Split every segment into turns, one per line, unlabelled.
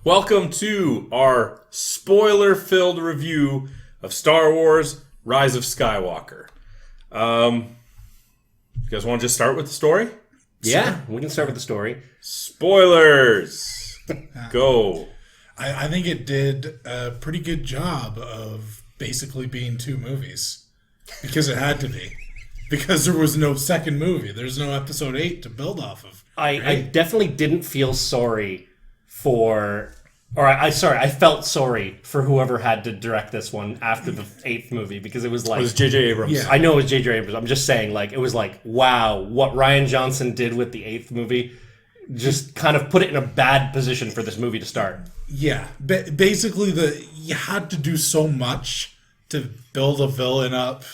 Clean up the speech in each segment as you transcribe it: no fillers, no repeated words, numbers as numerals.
Welcome to our spoiler-filled review of Star Wars Rise of Skywalker. You guys want to just start with the story?
Yeah, we can start with the story.
Spoilers! Go.
I think it did a pretty good job of basically being two movies. Because it had to be. Because there was no second movie. There's no episode 8 to build off of.
I definitely didn't feel sorry for... I felt sorry for whoever had to direct this one after the 8th movie, because it was like...
It was J.J. Abrams.
Yeah.
I know it was J.J. Abrams. I'm just saying, like, it was like, wow, what Rian Johnson did with the 8th movie just kind of put it in a bad position for this movie to start.
Yeah. Basically, you had to do so much to build a villain up,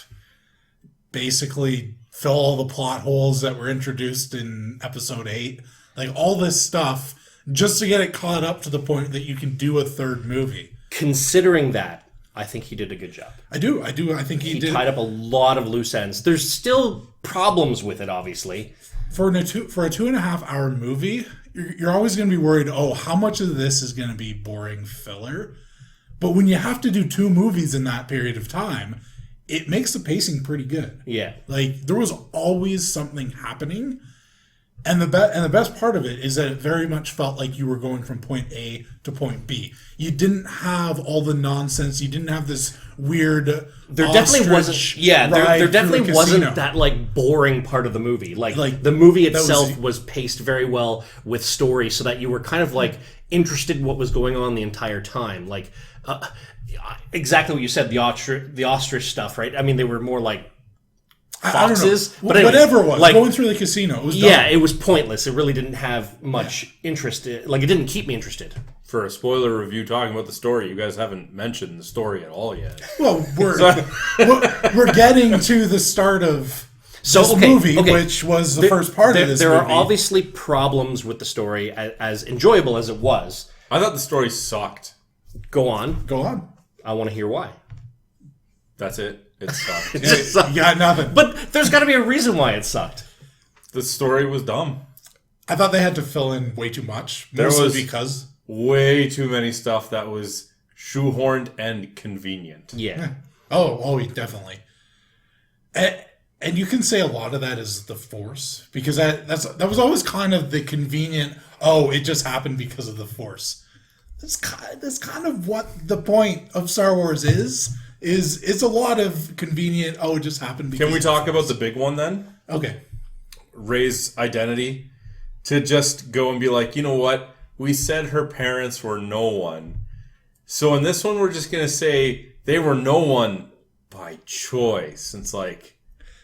basically fill all the plot holes that were introduced in episode 8. Like, all this stuff... just to get it caught up to the point that you can do a third movie.
Considering that, I think he did a good job.
I do. I think he did.
He tied up a lot of loose ends. There's still problems with it, obviously.
For a 2.5 hour movie, you're always going to be worried, how much of this is going to be boring filler? But when you have to do 2 movies in that period of time, it makes the pacing pretty good.
Yeah.
Like, there was always something happening. And the best part of it is that it very much felt like you were going from point A to point B. You didn't have all the nonsense. You didn't have this weird.
There definitely wasn't. Yeah, there definitely wasn't that like boring part of the movie. Like the movie itself was paced very well with story, so that you were kind of like interested in what was going on the entire time. Like exactly what you said. The ostrich stuff, right? I mean, they were more like foxes,
but anyways, whatever it was, like, going through the casino, it was dumb.
Yeah, it was pointless. It really didn't have much interest. Like, it didn't keep me interested.
For a spoiler review talking about the story, you guys haven't mentioned the story at all yet.
Well, we're getting to the start of this movie, which was the first part of this movie.
There are obviously problems with the story, as enjoyable as it was.
I thought the story sucked.
Go on. I want to hear why.
That's it. It sucked.
You got nothing.
But there's got to be a reason why it sucked.
The story was dumb.
I thought they had to fill in way too much.
There was
because
way too many stuff that was shoehorned and convenient.
Yeah.
Oh, definitely. And you can say a lot of that is the Force, because that was always kind of the convenient. It just happened because of the Force. That's kind of what the point of Star Wars is. It's a lot of convenient, it just happened because...
Can we talk about the big one then?
Okay.
Rey's identity. To just go and be like, you know what? We said her parents were no one. So in this one, we're just going to say they were no one by choice. It's like,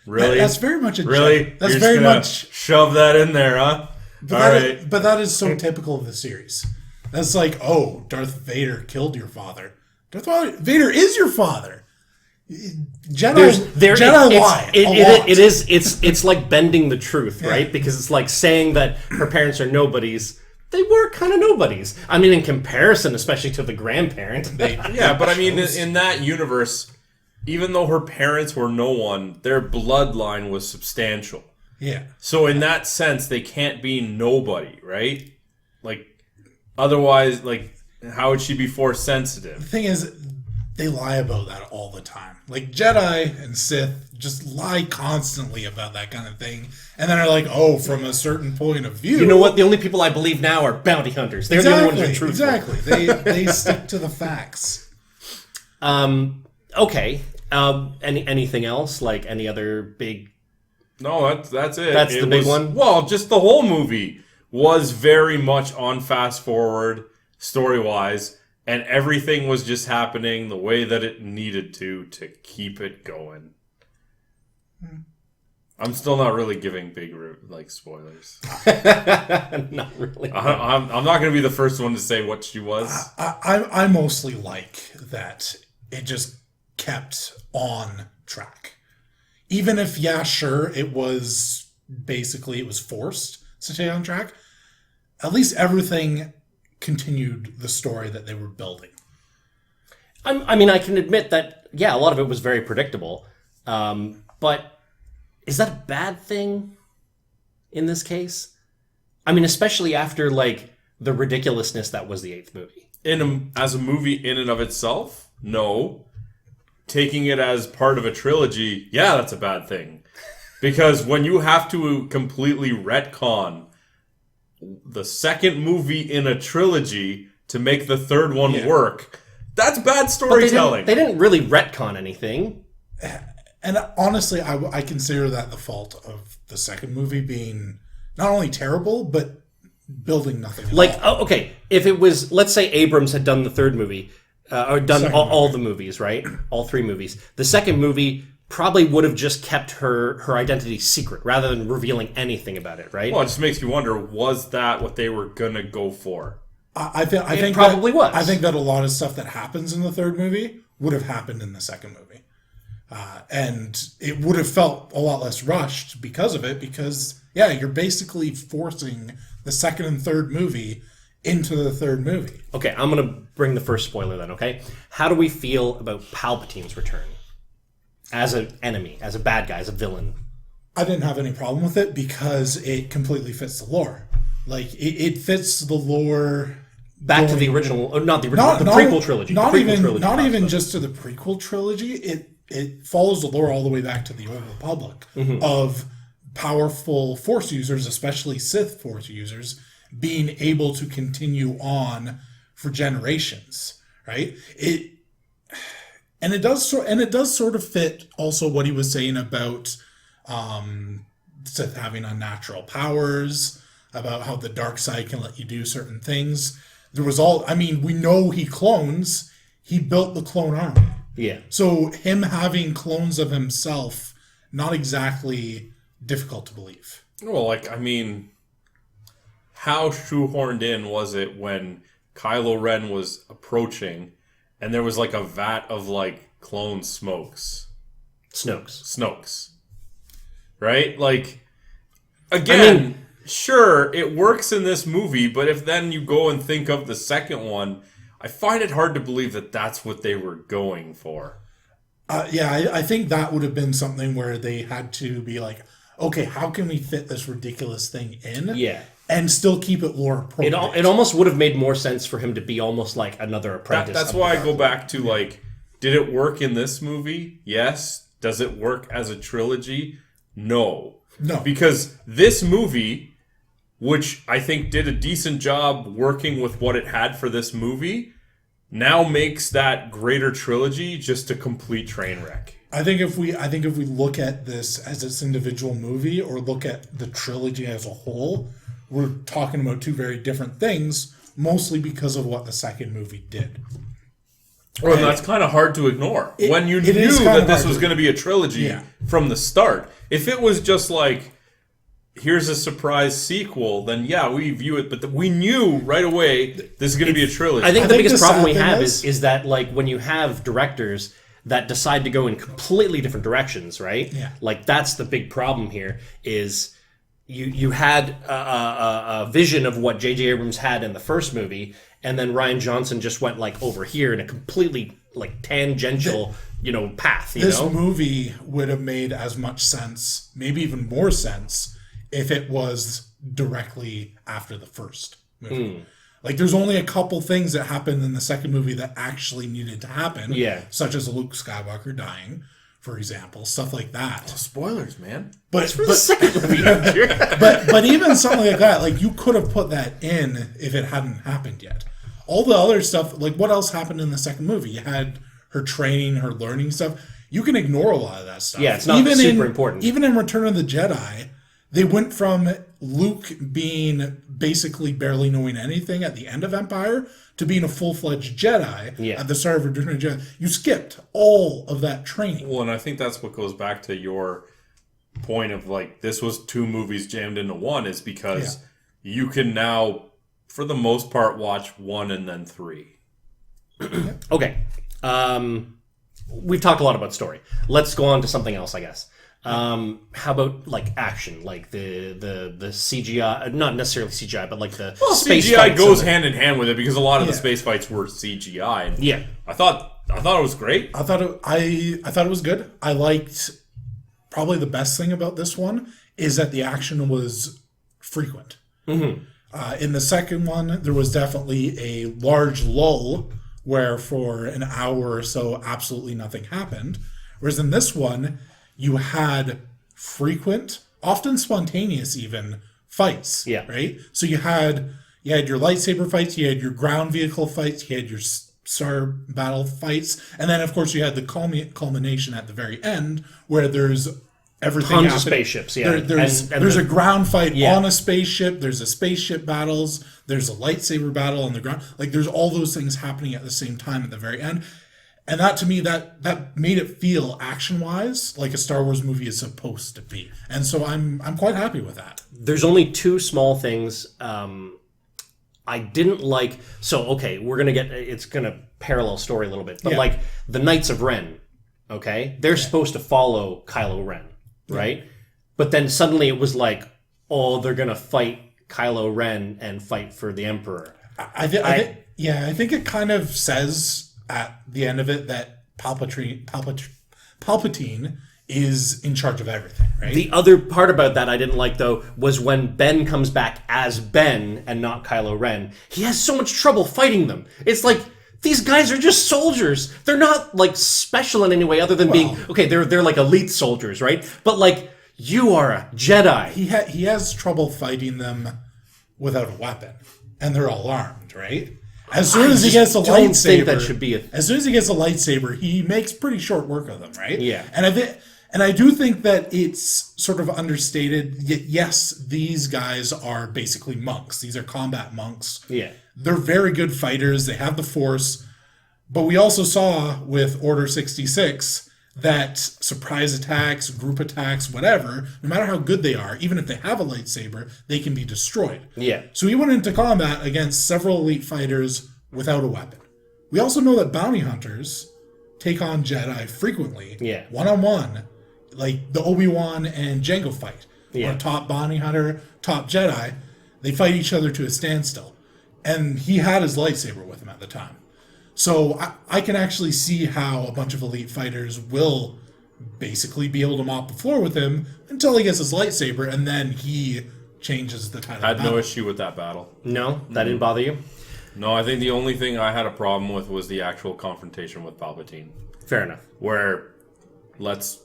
really?
That's very much a...
Really?
That's
You're
very
just gonna
much...
shove that in there, huh?
But that is so typical of the series. That's like, Darth Vader killed your father. Vader is your father. Jedi lie.
It's like bending the truth, right? Yeah. Because it's like saying that her parents are nobodies. They were kind of nobodies. I mean, in comparison, especially to the grandparent.
Yeah, but I mean, in that universe, even though her parents were no one, their bloodline was substantial.
Yeah.
So in that sense, they can't be nobody, right? Like, otherwise, like... how would she be Force sensitive?
The thing is, they lie about that all the time. Like, Jedi and Sith just lie constantly about that kind of thing. And then are like, from a certain point of view...
You know what? The only people I believe now are bounty hunters. They're the only ones who are truthful.
Exactly. They stick to the facts.
Okay. Anything else? Like, any other big...
No, that's it.
That's the big one?
Well, just the whole movie was very much on fast forward... story-wise, and everything was just happening the way that it needed to keep it going. I'm still not really giving big spoilers.
Not really.
I'm not going to be the first one to say what she was.
I mostly like that it just kept on track. Even if, it was forced to stay on track, at least everything continued the story that they were building.
I mean, I can admit that, a lot of it was very predictable. But is that a bad thing in this case? I mean, especially after, the ridiculousness that was the 8th movie.
As a movie in and of itself, no. Taking it as part of a trilogy, yeah, that's a bad thing. Because when you have to completely retcon the second movie in a trilogy to make the third one work, that's bad storytelling.
They didn't really retcon anything.
And honestly, I consider that the fault of the second movie being not only terrible, but building nothing at all.
Okay, if it was, let's say Abrams had done the third movie, or done all the movies, right? All 3 movies. The second movie probably would have just kept her identity secret rather than revealing anything about it, right?
Well, it just makes you wonder, was that what they were going to go for?
I think
probably was.
I think that a lot of stuff that happens in the third movie would have happened in the second movie. And it would have felt a lot less rushed because of it, because, you're basically forcing the second and third movie into the third movie.
Okay, I'm going to bring the first spoiler then, okay? How do we feel about Palpatine's return? As an enemy, as a bad guy, as a villain.
I didn't have any problem with it because it completely fits the lore. Like, it fits the lore...
Back to the original... Not the original, the prequel trilogy.
Not even just to the prequel trilogy. It follows the lore all the way back to the Old Republic of powerful Force users, especially Sith Force users, being able to continue on for generations, right? It does sort of fit also what he was saying about Sith having unnatural powers, about how the dark side can let you do certain things. We know he clones. He built the clone army.
Yeah.
So him having clones of himself, not exactly difficult to believe.
Well, how shoehorned in was it when Kylo Ren was approaching and there was like a vat of like clone Snoke's? Right? Like, again, sure, it works in this movie, but if then you go and think of the second one, I find it hard to believe that that's what they were going for.
I think that would have been something where they had to be like, okay, how can we fit this ridiculous thing in?
Yeah.
And still keep it lore appropriate.
It almost would have made more sense for him to be almost like another apprentice.
That's why I go back to, like, did it work in this movie? Yes. Does it work as a trilogy? No. Because this movie, which I think did a decent job working with what it had for this movie, now makes that greater trilogy just a complete train wreck.
I think if we look at this as its individual movie or look at the trilogy as a whole, we're talking about two very different things, mostly because of what the second movie did.
Well, that's kind of hard to ignore. When you knew that this was going to be a trilogy from the start. If it was just like, here's a surprise sequel, then we view it. But we knew right away this is going to be a trilogy.
I think the biggest problem we have is that, like, when you have directors that decide to go in completely different directions, right?
Yeah.
Like, that's the big problem here is you had a vision of what J.J. Abrams had in the first movie, and then Rian Johnson just went, like, over here in a completely, like, tangential, path,
This movie would have made as much sense, maybe even more sense, if it was directly after the first movie. Like, there's only a couple things that happened in the second movie that actually needed to happen.
Yeah.
Such as Luke Skywalker dying, for example. Stuff like that.
Oh, spoilers, man.
But
the second movie.
but even something like that, like, you could have put that in if it hadn't happened yet. All the other stuff, like, what else happened in the second movie? You had her training, her learning stuff. You can ignore a lot of that stuff.
Yeah, it's not super important.
Even in Return of the Jedi, they went from Luke being basically barely knowing anything at the end of Empire to being a full-fledged Jedi at the start of Return of the Jedi. You skipped all of that training.
Well, and I think that's what goes back to your point of, like, this was two movies jammed into one, is because you can now, for the most part, watch one and then three.
Okay. We've talked a lot about story. Let's go on to something else, I guess. How about, like, action, like the CGI, not necessarily CGI, but like the space
CGI
fights
goes hand in hand with it, because a lot of the space fights were CGI. And
yeah,
I thought it was great.
I thought it was good. I liked, probably the best thing about this one is that the action was frequent. In the second one, there was definitely a large lull where for an hour or so, absolutely nothing happened. Whereas in this one, you had frequent, often spontaneous even, fights.
Yeah.
Right? So you had your lightsaber fights, you had your ground vehicle fights, you had your star battle fights, and then of course you had the culmination at the very end where there's everything
tons of spaceships. Yeah,
there's a ground fight on a spaceship. There's a spaceship battles. There's a lightsaber battle on the ground. Like there's all those things happening at the same time at the very end, and that to me that made it feel action wise like a Star Wars movie is supposed to be. And so I'm quite happy with that.
There's only two small things I didn't like. So okay, it's gonna parallel story a little bit, but like the Knights of Ren, okay, they're supposed to follow Kylo Ren. Right? But then suddenly it was like, oh, they're going to fight Kylo Ren and fight for the Emperor.
I think it kind of says at the end of it that Palpatine is in charge of everything, right?
The other part about that I didn't like, though, was when Ben comes back as Ben and not Kylo Ren. He has so much trouble fighting them. It's like, these guys are just soldiers. They're not like special in any way other than being okay. They're like elite soldiers, right? But like you are a Jedi.
He has trouble fighting them without a weapon, and they're all armed, right? As soon as he gets a lightsaber,
that should be
as soon as he gets a lightsaber, he makes pretty short work of them, right?
Yeah.
And I do think that it's sort of understated. Yes, these guys are basically monks. These are combat monks.
Yeah.
They're very good fighters. They have the Force. But we also saw with Order 66 that surprise attacks, group attacks, whatever, no matter how good they are, even if they have a lightsaber, they can be destroyed.
Yeah.
So he went into combat against several elite fighters without a weapon. We also know that bounty hunters take on Jedi frequently, one-on-one, like the Obi-Wan and Jango fight. Where top bounty hunter, top Jedi, they fight each other to a standstill. And he had his lightsaber with him at the time. So I can actually see how a bunch of elite fighters will basically be able to mop the floor with him until he gets his lightsaber, and then he changes the title.
I had no issue with that battle.
No? That didn't bother you?
No, I think the only thing I had a problem with was the actual confrontation with Palpatine.
Fair enough.
Where let's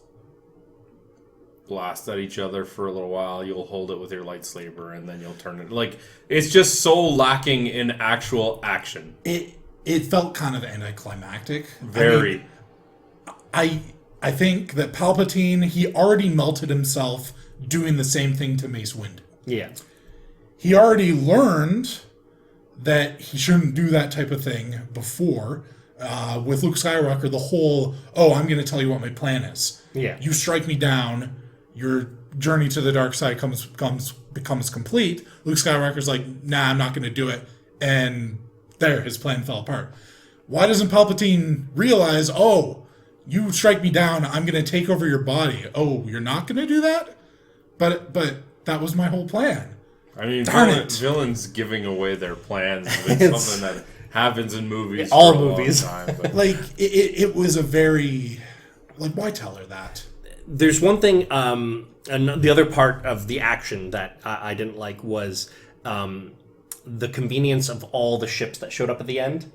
blast at each other for a little while, you'll hold it with your lightsaber, and then you'll turn it. Like, it's just so lacking in actual action.
It felt kind of anticlimactic.
Very.
I think that Palpatine, he already melted himself doing the same thing to Mace Windu.
Yeah.
He already learned that he shouldn't do that type of thing before. With Luke Skywalker, the whole, I'm going to tell you what my plan is.
Yeah.
You strike me down, your journey to the dark side becomes complete. Luke Skywalker's like, nah, I'm not going to do it. And there, his plan fell apart. Why doesn't Palpatine realize, you strike me down, I'm going to take over your body. Oh, you're not going to do that? But that was my whole plan.
I mean, villains giving away their plans is something that happens in movies.
All movies.
A long time, but.
Like, it was a very... Like, why tell her that?
There's one thing, and the other part of the action that I didn't like was the convenience of all the ships that showed up at the end.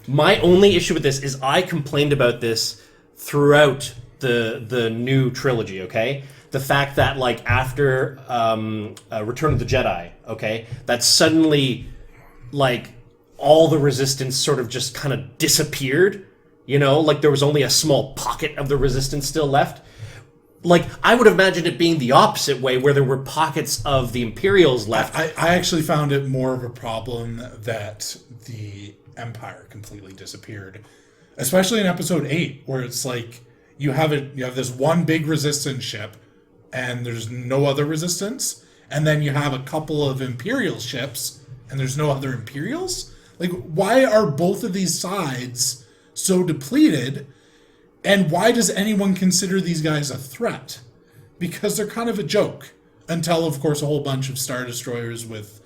My only issue with this is I complained about this throughout the new trilogy, okay? The fact that, like, after Return of the Jedi, okay, that suddenly, like, all the Resistance sort of just kind of disappeared, you know? Like, there was only a small pocket of the Resistance still left. Like, I would imagine it being the opposite way, where there were pockets of the Imperials left.
I actually found it more of a problem that the Empire completely disappeared. Especially in Episode 8, where it's like, you have this one big Resistance ship, and there's no other Resistance, and then you have a couple of Imperial ships, and there's no other Imperials? Like, why are both of these sides so depleted? And why does anyone consider these guys a threat? Because they're kind of a joke. Until, of course, a whole bunch of Star Destroyers with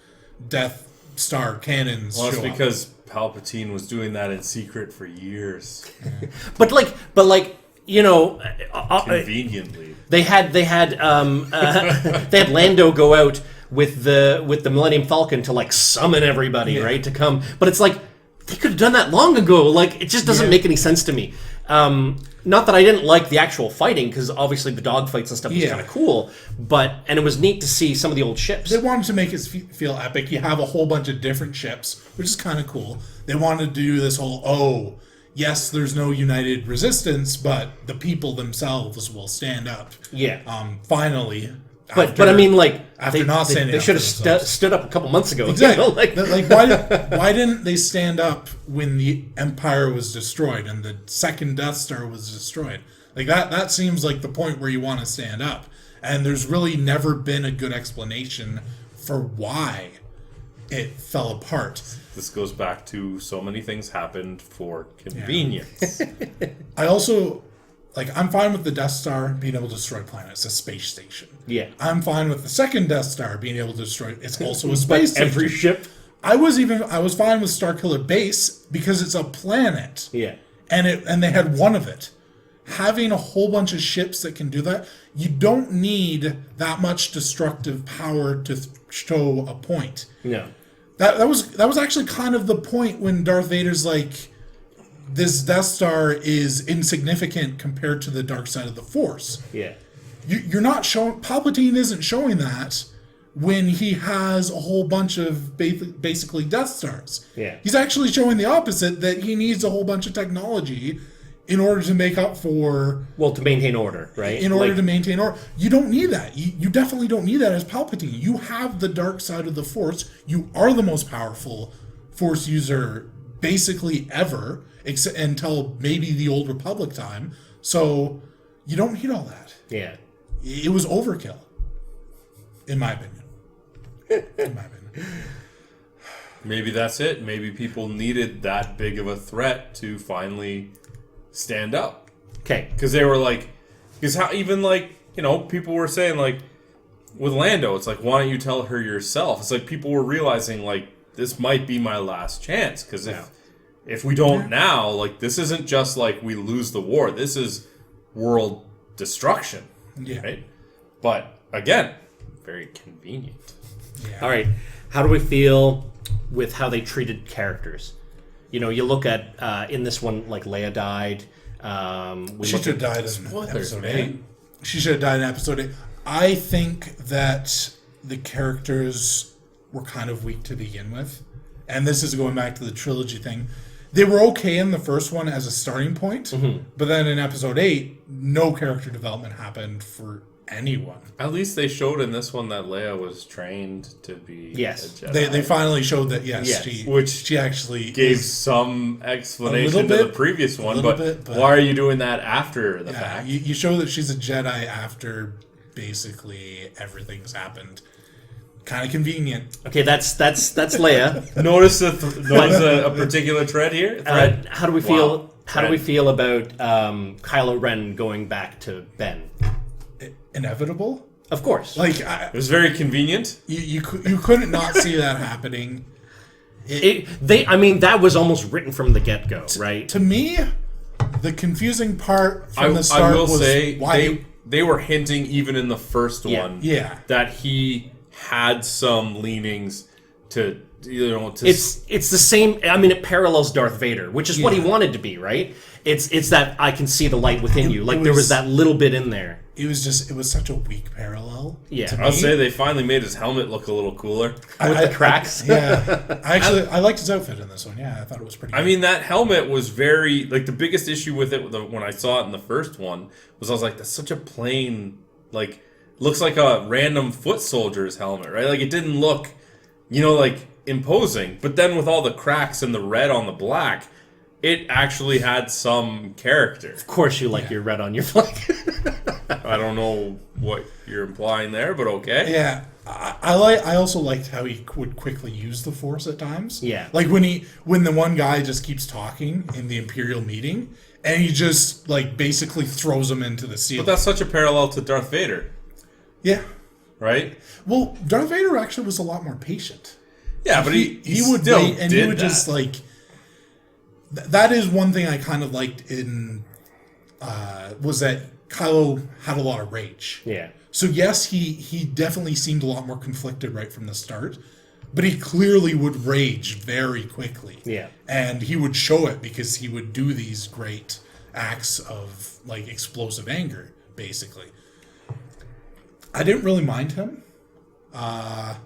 Death Star cannons show up.
Because Palpatine was doing that in secret for years.
Yeah. But like, you know...
Conveniently.
They had Lando go out with the Millennium Falcon to like summon everybody, right, to come. But it's like they could have done that long ago. Like it just doesn't make any sense to me. Not that I didn't like the actual fighting, because obviously the dogfights and stuff was kind of cool, and it was neat to see some of the old ships.
They wanted to make it feel epic. You have a whole bunch of different ships, which is kind of cool. They wanted to do this whole, yes, there's no united resistance, but the people themselves will stand up.
Yeah.
Finally.
But I mean, like,
they
should have stood up a couple months ago.
Exactly.
You know,
why didn't they stand up when the Empire was destroyed and the second Death Star was destroyed? Like that seems like the point where you want to stand up. And there's really never been a good explanation for why it fell apart.
This goes back to so many things happened for convenience.
I also, I'm fine with the Death Star being able to destroy planets, a space station.
Yeah.
I'm fine with the second Death Star being able to destroy, it's also a space station.
Every ship.
I was fine with Starkiller Base because it's a planet.
Yeah.
And they had one of it. Having a whole bunch of ships that can do that, you don't need that much destructive power to show a point.
No.
That was actually kind of the point when Darth Vader's like, this Death Star is insignificant compared to the dark side of the Force.
Yeah.
You're not showing... Palpatine isn't showing that when he has a whole bunch of basically Death Stars.
Yeah.
He's actually showing the opposite, that he needs a whole bunch of technology in order to make up for...
Well, to maintain order, right?
In order to maintain order. You don't need that. You definitely don't need that as Palpatine. You have the dark side of the Force. You are the most powerful Force user basically ever, except until maybe the Old Republic time. So you don't need all that.
Yeah.
It was overkill, in my opinion.
Maybe that's it. Maybe people needed that big of a threat to finally stand up.
Okay.
Because they were like... Because even people were saying, like, with Lando, it's like, why don't you tell her yourself? It's like people were realizing, like, this might be my last chance. Because if we don't now, like, this isn't just like we lose the war. This is world destruction.
Yeah.
Right? But, again, very convenient.
Yeah.
All right. How do we feel with how they treated characters? You know, you look at, in this one, like, Leia died.
She should have died in episode 8. She should have died in episode 8. I think that the characters were kind of weak to begin with. And this is going back to the trilogy thing. They were okay in the first one as a starting point, but then in episode 8, no character development happened for anyone.
At least they showed in this one that Leia was trained to be a Jedi.
They finally showed that, she actually
gave some explanation to the previous one, but why are you doing that after the fact?
You show that she's a Jedi after basically everything's happened. Kind of convenient.
Okay, that's Leia.
Notice that there's a particular thread here.
How do we feel? Wow. How do we feel about Kylo Ren going back to Ben?
Inevitable,
of course.
It was very convenient.
You couldn't not see that happening.
That was almost written from the get-go, right?
To me, the confusing part from the start was why
they were hinting even in the first one that he had some leanings to
it's the same. I mean, it parallels Darth Vader, which is what he wanted to be, right? It's that I can see the light within you. Like there was that little bit in there.
It was such a weak parallel.
Yeah,
I'll say they finally made his helmet look a little cooler
with the cracks.
I liked his outfit in this one. Yeah, I thought it was pretty good.
I mean, that helmet was very the biggest issue with it when I saw it in the first one was I was like, that's such a plain looks like a random foot soldier's helmet, right? Like it didn't look, imposing. But then with all the cracks and the red on the black, it actually had some character.
Of course you like your red on your flag.
I don't know what you're implying there, but okay.
Yeah. I also liked how he would quickly use the Force at times.
Yeah.
Like when the one guy just keeps talking in the Imperial meeting and he just basically throws him into the ceiling.
But that's such a parallel to Darth Vader.
Yeah.
Right?
Well, Darth Vader actually was a lot more patient.
Yeah, but he
would
still
wait and
did
he would
that.
just that is one thing I kind of liked in was that Kylo had a lot of rage.
Yeah.
So yes, he definitely seemed a lot more conflicted right from the start, but he clearly would rage very quickly.
Yeah.
And he would show it because he would do these great acts of like explosive anger, basically. I didn't really mind him. I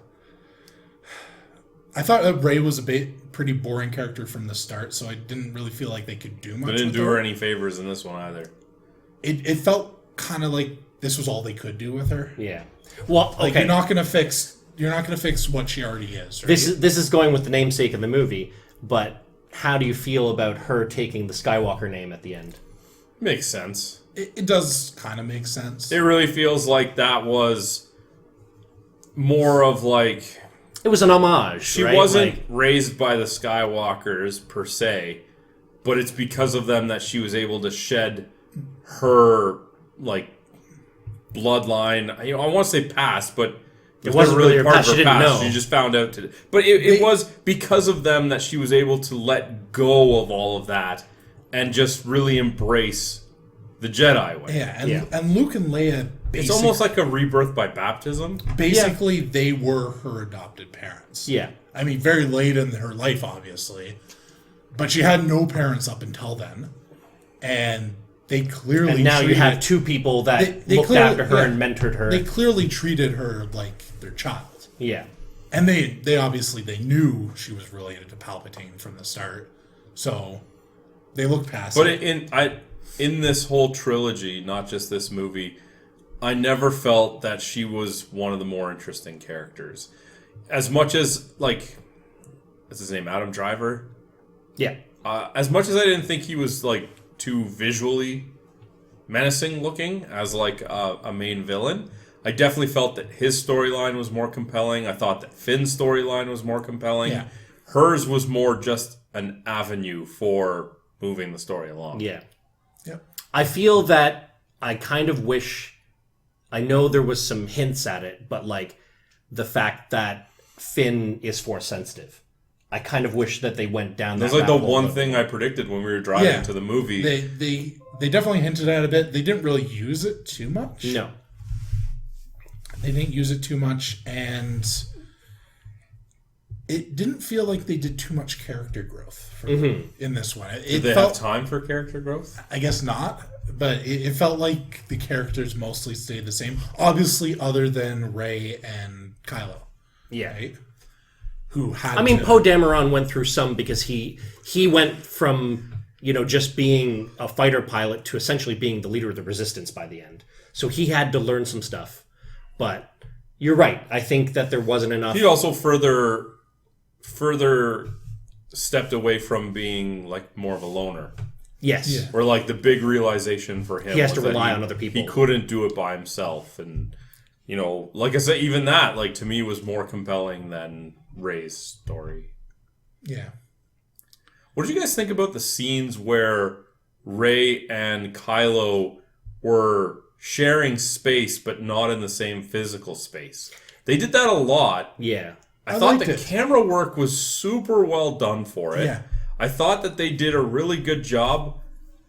thought that Rey was pretty boring character from the start, so I didn't really feel like they could do much.
They didn't do her any favors in this one either.
It felt kind of like this was all they could do with her.
Yeah. Well, okay.
Like you're not gonna fix what she already is. Right?
This is going with the namesake of the movie, but how do you feel about her taking the Skywalker name at the end?
Makes sense.
It does kind of make sense.
It really feels like that was more of like...
It was an homage,
She
right?
wasn't raised by the Skywalkers, per se, but it's because of them that she was able to shed her, like, bloodline. I want to say past, but...
It wasn't really her past. She didn't know.
She just found out today. But it was because of them that she was able to let go of all of that and just really embrace the Jedi way.
Yeah, and Luke and Leia...
It's almost like a rebirth by baptism.
Basically, they were her adopted parents.
Yeah.
I mean, very late in her life, obviously. But she had no parents up until then. And they clearly...
And now you have two people that looked after her and mentored her.
They clearly treated her like their child.
Yeah.
And they obviously, they knew she was related to Palpatine from the start. So, they looked past it.
But in this whole trilogy, not just this movie... I never felt that she was one of the more interesting characters. As much as, like, what's his name, Adam Driver?
Yeah.
As much as I didn't think he was, like, too visually menacing looking as, like, a main villain, I definitely felt that his storyline was more compelling. I thought that Finn's storyline was more compelling.
Yeah.
Hers was more just an avenue for moving the story along.
Yeah.
Yep.
I feel that I kind of wish... I know there was some hints at it, but like the fact that Finn is Force sensitive, I kind of wish that they went down that.
That's like the one thing I predicted when we were driving to the movie.
They definitely hinted at it a bit. They didn't really use it too much.
No,
they didn't use it too much, and it didn't feel like they did too much character growth in this one.
Did they have time for character growth?
I guess not. But it felt like the characters mostly stayed the same. Obviously, other than Rey and Kylo.
Yeah.
Right? Who had
Poe Dameron went through some because he went from, just being a fighter pilot to essentially being the leader of the Resistance by the end. So he had to learn some stuff. But you're right. I think that there wasn't enough.
He also further stepped away from being like more of a loner.
Yes.
Yeah.
Or like the big realization for him.
He has to rely on other people.
He couldn't do it by himself. And, like I said, even that, like to me, was more compelling than Rey's story.
Yeah.
What did you guys think about the scenes where Rey and Kylo were sharing space, but not in the same physical space? They did that a lot.
Yeah.
I thought the camera work was super well done for it.
Yeah.
I thought that they did a really good job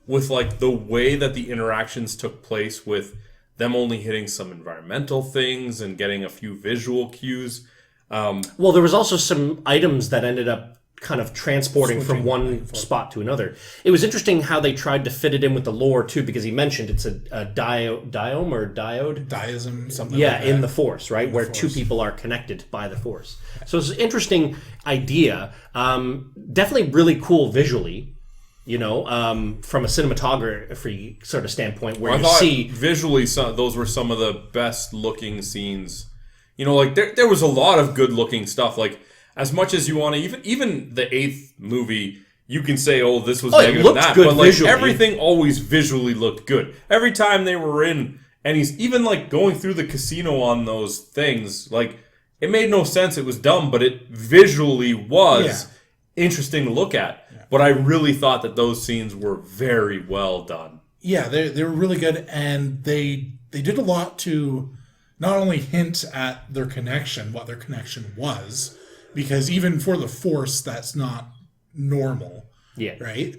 with like the way that the interactions took place, with them only hitting some environmental things and getting a few visual cues.
Well, there was also some items that ended up kind of transporting from one spot to another. It was interesting how they tried to fit it in with the lore too, because he mentioned it's a diome or diode?
Diism, something
like
that.
In the Force, right? Where two people are connected by the Force. So it's an interesting idea. Definitely really cool visually, from a cinematography sort of standpoint, where you see...
Visually, those were some of the best looking scenes. Like there was a lot of good looking stuff. Like, as much as you want to, even the 8th movie, you can say, "Oh, this was negative than that," but like visually. Everything always visually looked good. Every time they were in, and he's even like going through the casino on those things, like it made no sense. It was dumb, but it visually was interesting to look at. Yeah. But I really thought that those scenes were very well done.
Yeah, they were really good, and they did a lot to not only hint at their connection, what their connection was. Because even for the Force, that's not normal, right?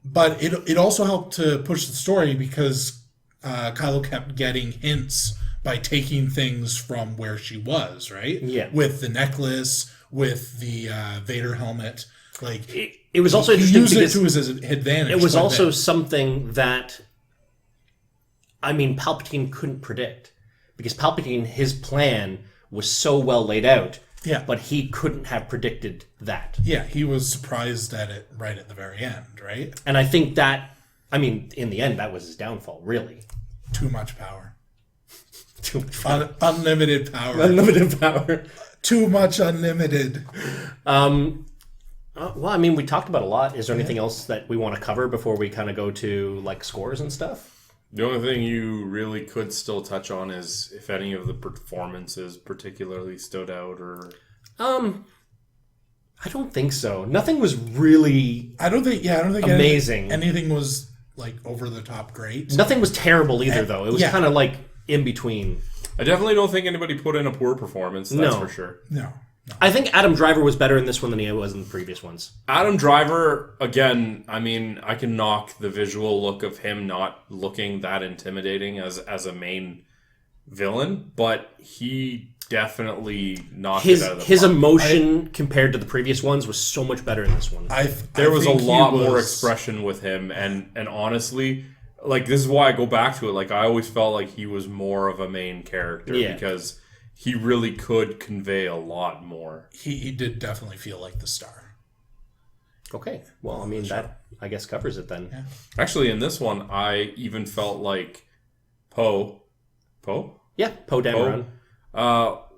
But it also helped to push the story because Kylo kept getting hints by taking things from where she was, right?
Yeah.
With the necklace, with the Vader helmet. Like
it was also interesting because
to his advantage.
It was also something that, I mean, Palpatine couldn't predict, because Palpatine, his plan was so well laid out.
Yeah.
But he couldn't have predicted that.
Yeah, he was surprised at it right at the very end, right?
And I think that, I mean, in the end, that was his downfall, really.
Too much power.
Too much power.
Unlimited power.
Unlimited power.
Too much unlimited.
Well, I mean, we talked about a lot. Is there anything else that we want to cover before we kind of go to like scores and stuff?
The only thing you really could still touch on is if any of the performances particularly stood out, or
I don't think so. Nothing was really
I don't think
amazing.
Anything was like over the top great.
Nothing was terrible either, though. It was kind of like in between.
I definitely don't think anybody put in a poor performance. That's for sure.
No.
I think Adam Driver was better in this one than he was in the previous ones.
Adam Driver, again, I mean, I can knock the visual look of him not looking that intimidating as a main villain, but he definitely knocked it out of the
his
park.
emotion compared to the previous ones was so much better in this one.
There was a lot more expression with him, and honestly, like, this is why I go back to it. Like, I always felt like he was more of a main character because he really could convey a lot more.
He did definitely feel like the star.
Okay. Well, I mean, that, I guess, covers it then.
Yeah.
Actually, in this one, I even felt like Poe?
Yeah, Poe Dameron.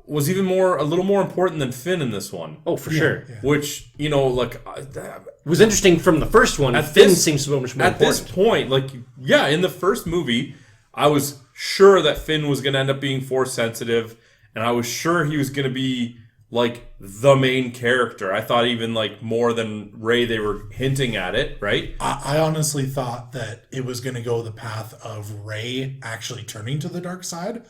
Was even a little more important than Finn in this one.
Oh, for sure.
Yeah. Which, you know, like...
it was interesting from the first one. Finn seems so much more important.
At this point, like, yeah, in the first movie, I was sure that Finn was going to end up being Force sensitive, and I was sure he was going to be, like, the main character. I thought even, like, more than Rey, they were hinting at it, right?
I honestly thought that it was going to go the path of Rey actually turning to the dark side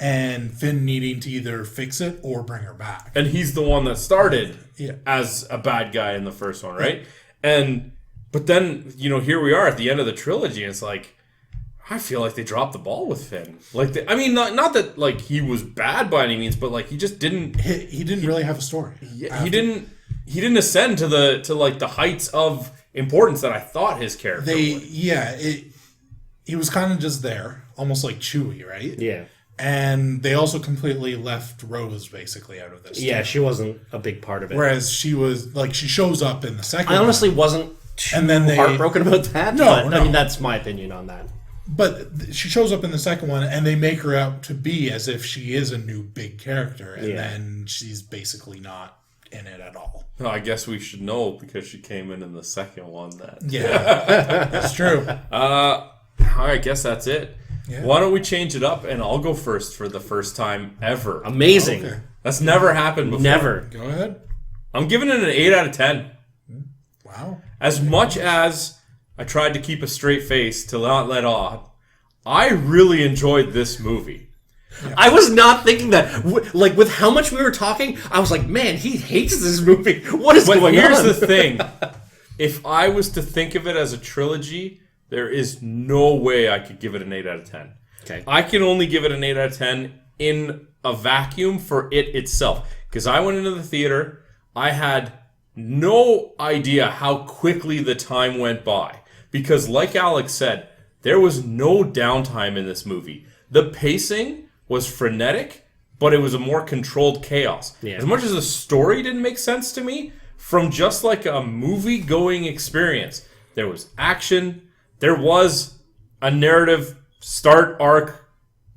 and Finn needing to either fix it or bring her back.
And he's the one that started as a bad guy in the first one, right? But then, you know, here we are at the end of the trilogy, and it's like, I feel like they dropped the ball with Finn. Like, I mean, not that like he was bad by any means, but like he just didn't.
He didn't really have a story.
He didn't ascend to the heights of importance that I thought his character would.
He was kind of just there, almost like Chewie, right?
Yeah.
And they also completely left Rose basically out of this.
Yeah, she wasn't a big part of it.
Whereas she was like, she shows up in the second.
I honestly wasn't too heartbroken about that. No, I mean, that's my opinion on that.
But she shows up in the second one, and they make her out to be as if she is a new big character, and then she's basically not in it at all.
Well, I guess we should know because she came in the second one.
That's true.
I guess that's it.
Yeah.
Why don't we change it up, and I'll go first for the first time ever.
Amazing.
Okay.
That's never happened before.
Never.
Go ahead.
I'm giving it an 8 out of 10.
Wow.
As much as I tried to keep a straight face to not let on, I really enjoyed this movie.
Yeah. I was not thinking that. Like, with how much we were talking, I was like, man, he hates this movie. What is going on?
Here's the thing. If I was to think of it as a trilogy, there is no way I could give it an 8 out of 10.
Okay.
I can only give it an 8 out of 10 in a vacuum for it itself. Because I went into the theater, I had no idea how quickly the time went by. Because like Alex said, there was no downtime in this movie. The pacing was frenetic, but it was a more controlled chaos.
Yeah.
As much as the story didn't make sense to me, from just like a movie-going experience, there was action. There was a narrative start arc,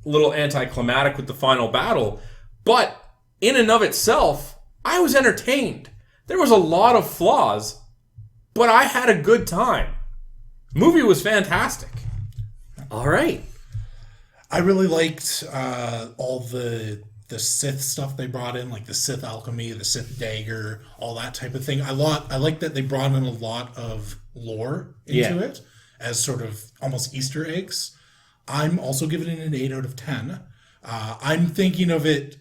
little anticlimactic with the final battle, but in and of itself, I was entertained. There was a lot of flaws, but I had a good time. The movie was fantastic.
All right.
I really liked all the Sith stuff they brought in, like the Sith alchemy, the Sith dagger, all that type of thing. I like that they brought in a lot of lore into it as sort of almost Easter eggs. I'm also giving it an 8 out of 10. I'm thinking of it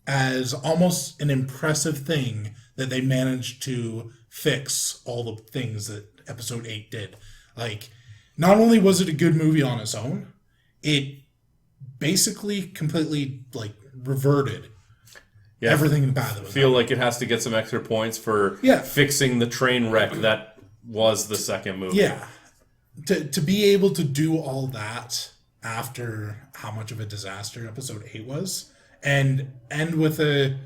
as almost an impressive thing that they managed to fix all the things that Episode 8 did. Like, not only was it a good movie on its own, it basically completely like reverted everything bad that was
feel like it has to get some extra points for fixing the train wreck that was the second movie.
Yeah. To be able to do all that after how much of a disaster episode 8 was, and end with a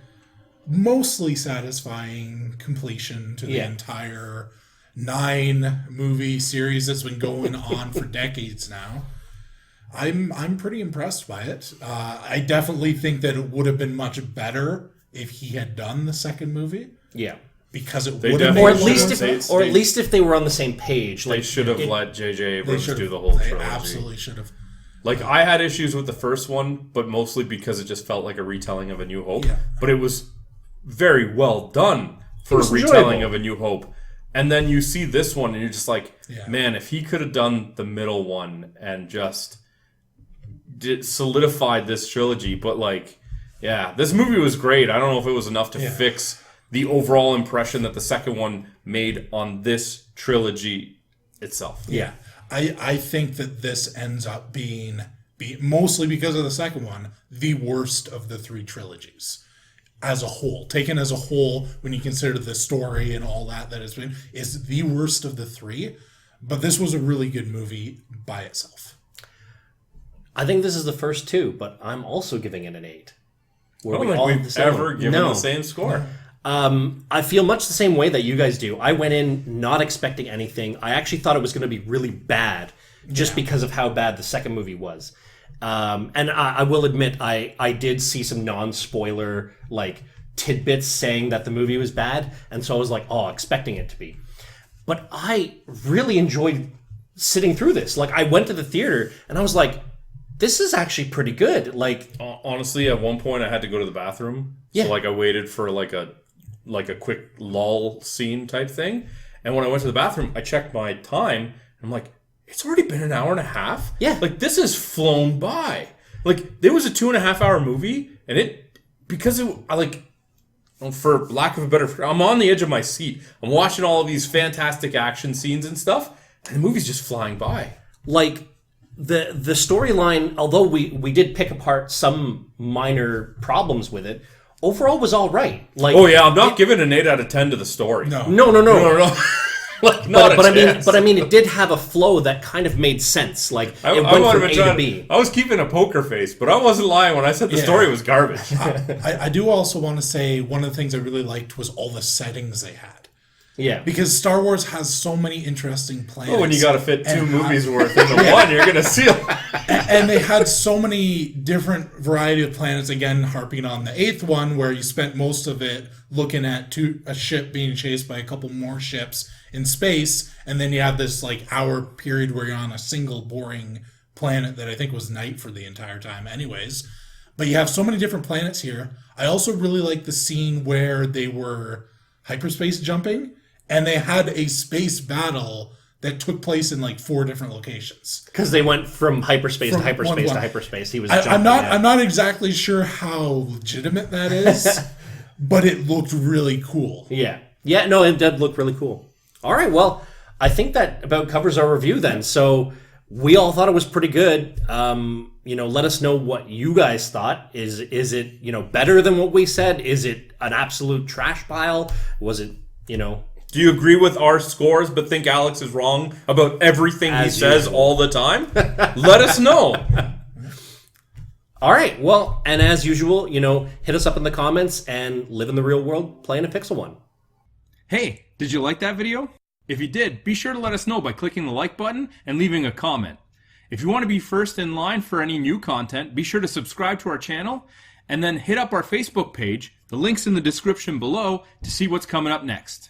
mostly satisfying completion to the entire 9 movie series that's been going on for decades now. I'm pretty impressed by it. I definitely think that it would have been much better if he had done the second movie.
Yeah.
Because it would have
or at least if they were on the same page.
They should have let J.J. Abrams do the whole trilogy.
They absolutely should have.
Like, I had issues with the first one, but mostly because it just felt like a retelling of A New Hope. Yeah. But it was very well done for a retelling of A New Hope. And then you see this one, and you're just like, man, if he could have done the middle one and just solidified this trilogy. But, like, this movie was great. I don't know if it was enough to fix the overall impression that the second one made on this trilogy itself.
Yeah. I think that this ends up being mostly because of the second one, the worst of the 3 trilogies as a whole. Taken as a whole, when you consider the story and all that has been, is the worst of the 3. But this was a really good movie by itself.
I think this is the first 2, but I'm also giving it an 8.
I don't think we've ever given the same score.
I feel much the same way that you guys do. I went in not expecting anything. I actually thought it was going to be really bad just because of how bad the second movie was. And I will admit, I did see some non-spoiler like tidbits saying that the movie was bad. And so I was like, expecting it to be. But I really enjoyed sitting through this. Like, I went to the theater and I was like, this is actually pretty good. Like,
honestly, at one point I had to go to the bathroom. So like I waited for like a quick lull scene type thing. And when I went to the bathroom, I checked my time. And I'm like, it's already been an hour and a half?
Yeah.
Like, this has flown by. Like, there was a 2.5 hour movie, and for lack of a better, I'm on the edge of my seat. I'm watching all of these fantastic action scenes and stuff, and the movie's just flying by.
Like, the storyline, although we did pick apart some minor problems with it, overall was all right. Like,
I'm not giving an 8 out of 10 to the story.
No.
Like,
but I mean, it did have a flow that kind of made sense. Like, it went from A to B.
I was keeping a poker face, but I wasn't lying when I said the story was garbage.
I do also want to say one of the things I really liked was all the settings they had.
Yeah.
Because Star Wars has so many interesting planets.
When you got to fit 2 movies worth into one, you're going to see them.
And they had so many different variety of planets, again, harping on the 8th one, where you spent most of it looking at a ship being chased by a couple more ships in space, and then you have this like hour period where you're on a single boring planet that I think was night for the entire time anyways. But you have so many different planets here. I also really like the scene where they were hyperspace jumping, and they had a space battle that took place in like 4 different locations.
Because they went from hyperspace to hyperspace to hyperspace. He was
I'm not exactly sure how legitimate that is, but it looked really cool.
Yeah. Yeah, no, it did look really cool. All right, well, I think that about covers our review then. So we all thought it was pretty good. Let us know what you guys thought. Is it, better than what we said? Is it an absolute trash pile? Was it,
Do you agree with our scores but think Alex is wrong about everything he says all the time? Let us know.
All right, well, and as usual, hit us up in the comments and live in the real world playing a Pixel one.
Hey, did you like that video? If you did, be sure to let us know by clicking the like button and leaving a comment. If you want to be first in line for any new content, be sure to subscribe to our channel and then hit up our Facebook page. The link's in the description below to see what's coming up next.